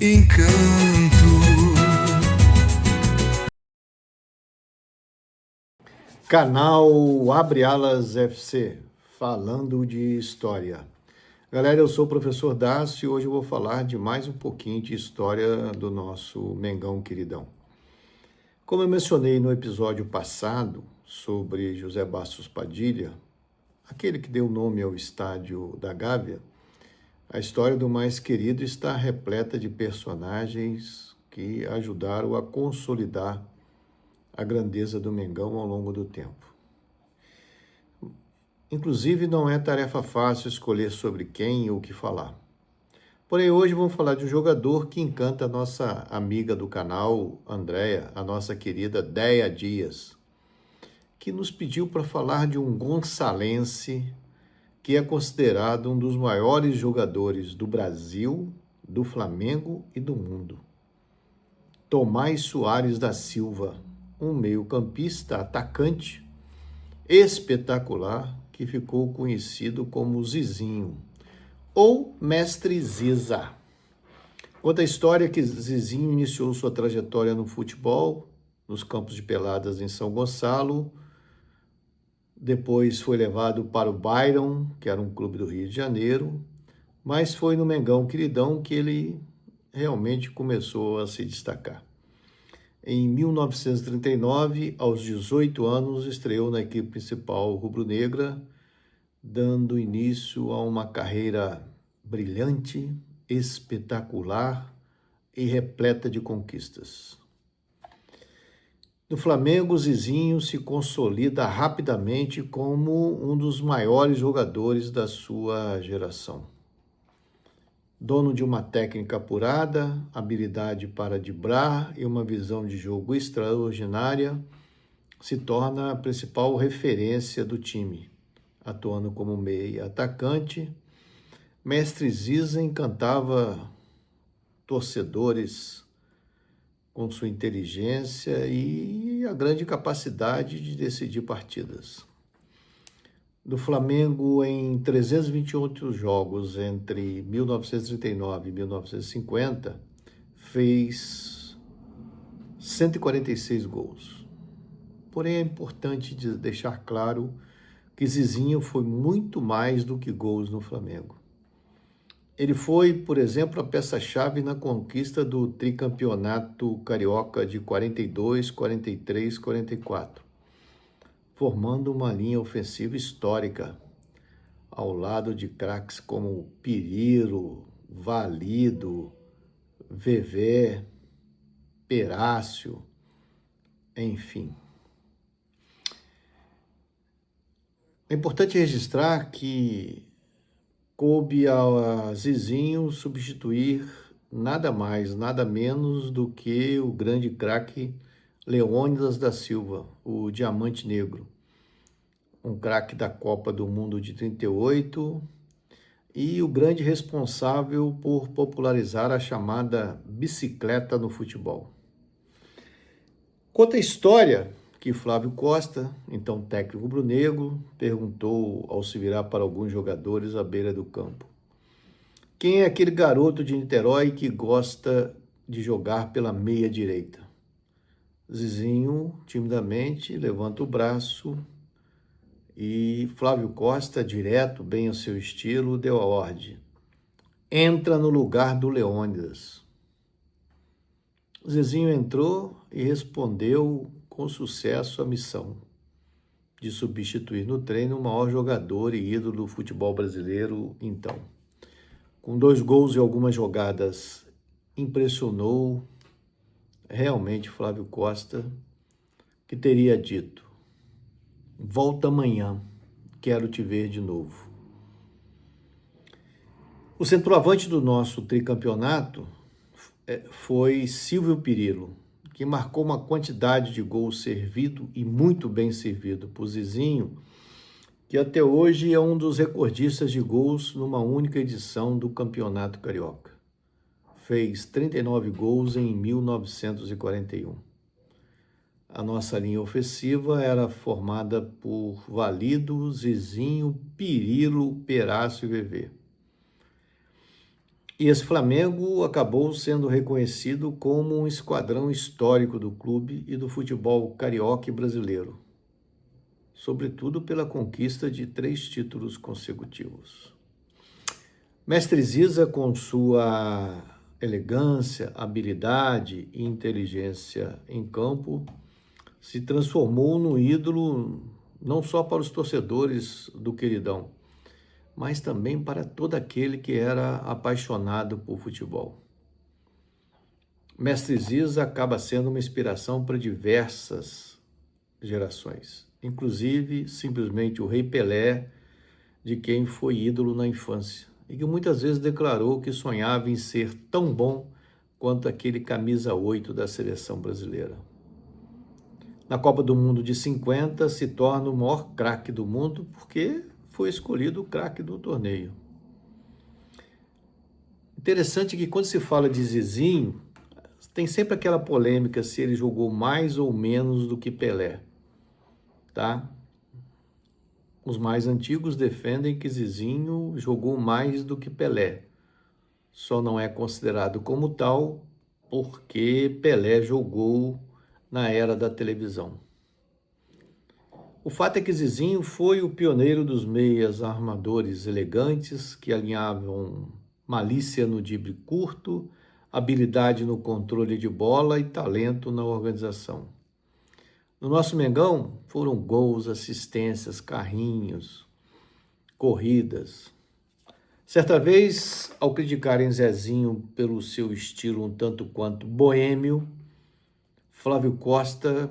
encanto. Canal Abre Alas FC, falando de história. Galera, eu sou o professor Dácio e hoje eu vou falar de mais um pouquinho de história do nosso Mengão queridão. Como eu mencionei no episódio passado sobre José Bastos Padilha, aquele que deu nome ao estádio da Gávea, a história do mais querido está repleta de personagens que ajudaram a consolidar a grandeza do Mengão ao longo do tempo. Inclusive, não é tarefa fácil escolher sobre quem ou o que falar. Porém, hoje vamos falar de um jogador que encanta a nossa amiga do canal, Andréia, a nossa querida Déia Dias, que nos pediu para falar de um gonçalense que é considerado um dos maiores jogadores do Brasil, do Flamengo e do mundo. Tomás Soares da Silva, um meio-campista atacante espetacular que ficou conhecido como Zizinho, ou Mestre Ziza. Conta a história que Zizinho iniciou sua trajetória no futebol, nos campos de peladas em São Gonçalo, depois foi levado para o Byron, que era um clube do Rio de Janeiro, mas foi no Mengão queridão que ele realmente começou a se destacar. Em 1939, aos 18 anos, estreou na equipe principal rubro-negra, dando início a uma carreira brilhante, espetacular e repleta de conquistas. No Flamengo, Zizinho se consolida rapidamente como um dos maiores jogadores da sua geração. Dono de uma técnica apurada, habilidade para driblar e uma visão de jogo extraordinária, se torna a principal referência do time, atuando como meia atacante. Mestre Ziza encantava torcedores com sua inteligência e a grande capacidade de decidir partidas. Do Flamengo, em 328 jogos entre 1939 e 1950, fez 146 gols. Porém, é importante deixar claro que Zizinho foi muito mais do que gols no Flamengo. Ele foi, por exemplo, a peça-chave na conquista do tricampeonato carioca de 42, 43, 44, formando uma linha ofensiva histórica, ao lado de craques como Pirilo, Valido, Vevé, Perácio, enfim. É importante registrar que coube a Zizinho substituir nada mais, nada menos do que o grande craque Leônidas da Silva, o Diamante Negro, um craque da Copa do Mundo de 38 e o grande responsável por popularizar a chamada bicicleta no futebol. Conta a história que Flávio Costa, então técnico rubro-negro, perguntou ao se virar para alguns jogadores à beira do campo: quem é aquele garoto de Niterói que gosta de jogar pela meia direita? Zizinho, timidamente, levanta o braço e Flávio Costa, direto, bem ao seu estilo, deu a ordem: entra no lugar do Leônidas. Zizinho entrou e respondeu com sucesso a missão de substituir no treino o maior jogador e ídolo do futebol brasileiro então. Com 2 gols e algumas jogadas, impressionou realmente Flávio Costa, que teria dito: volta amanhã, quero te ver de novo. O centroavante do nosso tricampeonato foi Silvio Pirilo, que marcou uma quantidade de gols servido e muito bem servido por Zizinho, que até hoje é um dos recordistas de gols numa única edição do Campeonato Carioca. Fez 39 gols em 1941. A nossa linha ofensiva era formada por Valido, Zizinho, Pirilo, Perácio e Vevé. E esse Flamengo acabou sendo reconhecido como um esquadrão histórico do clube e do futebol carioca e brasileiro, sobretudo pela conquista de 3 títulos consecutivos. Mestre Ziza, com sua elegância, habilidade e inteligência em campo, se transformou no ídolo não só para os torcedores do Queridão, mas também para todo aquele que era apaixonado por futebol. Mestre Ziza acaba sendo uma inspiração para diversas gerações, inclusive simplesmente o Rei Pelé, de quem foi ídolo na infância, e que muitas vezes declarou que sonhava em ser tão bom quanto aquele camisa 8 da seleção brasileira. Na Copa do Mundo de 50, se torna o maior craque do mundo porque foi escolhido o craque do torneio. Interessante que quando se fala de Zizinho, tem sempre aquela polêmica se ele jogou mais ou menos do que Pelé, tá? Os mais antigos defendem que Zizinho jogou mais do que Pelé. Só não é considerado como tal porque Pelé jogou na era da televisão. O fato é que Zizinho foi o pioneiro dos meias armadores elegantes que alinhavam malícia no drible curto, habilidade no controle de bola e talento na organização. No nosso Mengão foram gols, assistências, carrinhos, corridas. Certa vez, ao criticarem Zezinho pelo seu estilo um tanto quanto boêmio, Flávio Costa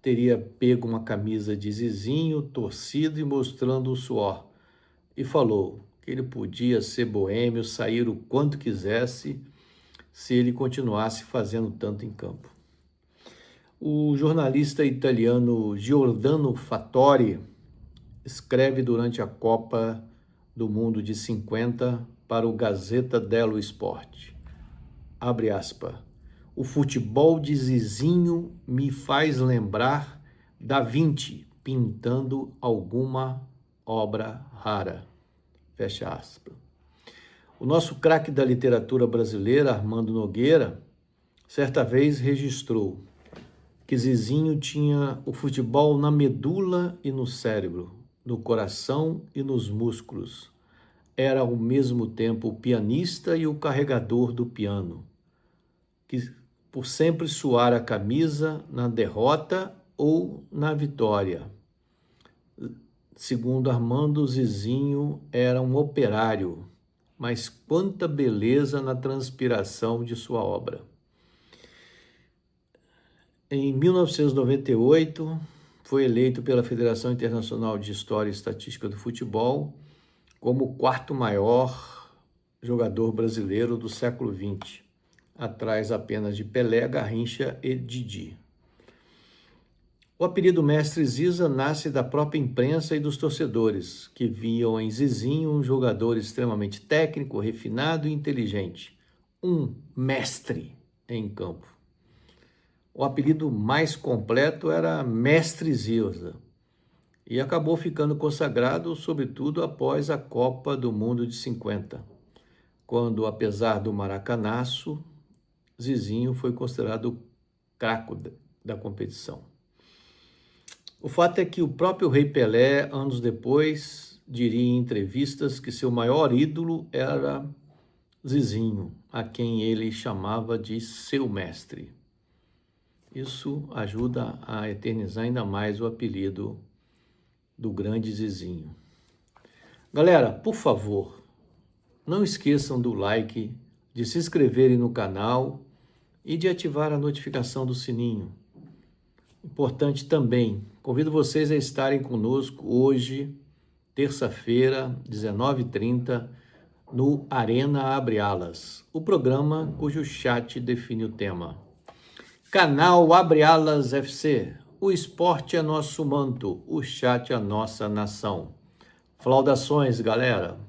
teria pego uma camisa de Zizinho, torcido e mostrando o suor, e falou que ele podia ser boêmio, sair o quanto quisesse, se ele continuasse fazendo tanto em campo. O jornalista italiano Giordano Fattori escreve durante a Copa do Mundo de 50 para o Gazzetta dello Sport, abre aspas, o futebol de Zizinho me faz lembrar Da Vinci pintando alguma obra rara, fecha aspas. O nosso craque da literatura brasileira, Armando Nogueira, certa vez registrou que Zizinho tinha o futebol na medula e no cérebro, no coração e nos músculos. Era ao mesmo tempo o pianista e o carregador do piano, que por sempre suar a camisa na derrota ou na vitória. Segundo Armando, Zizinho era um operário, mas quanta beleza na transpiração de sua obra. Em 1998, foi eleito pela Federação Internacional de História e Estatística do Futebol como o 4º maior jogador brasileiro do século XX, atrás apenas de Pelé, Garrincha e Didi. O apelido Mestre Ziza nasce da própria imprensa e dos torcedores, que viam em Zizinho um jogador extremamente técnico, refinado e inteligente, um mestre em campo. O apelido mais completo era Mestre Ziza e acabou ficando consagrado, sobretudo após a Copa do Mundo de 50, quando, apesar do maracanaço, Zizinho foi considerado o craque da competição. O fato é que o próprio Rei Pelé, anos depois, diria em entrevistas que seu maior ídolo era Zizinho, a quem ele chamava de seu mestre. Isso ajuda a eternizar ainda mais o apelido do grande Zizinho. Galera, por favor, não esqueçam do like, de se inscreverem no canal e de ativar a notificação do sininho. Importante também, convido vocês a estarem conosco hoje, terça-feira, 19h30, no Arena Abre Alas, o programa cujo chat define o tema. Canal Abre Alas FC, o esporte é nosso manto, o chat é a nossa nação. Saudações, galera!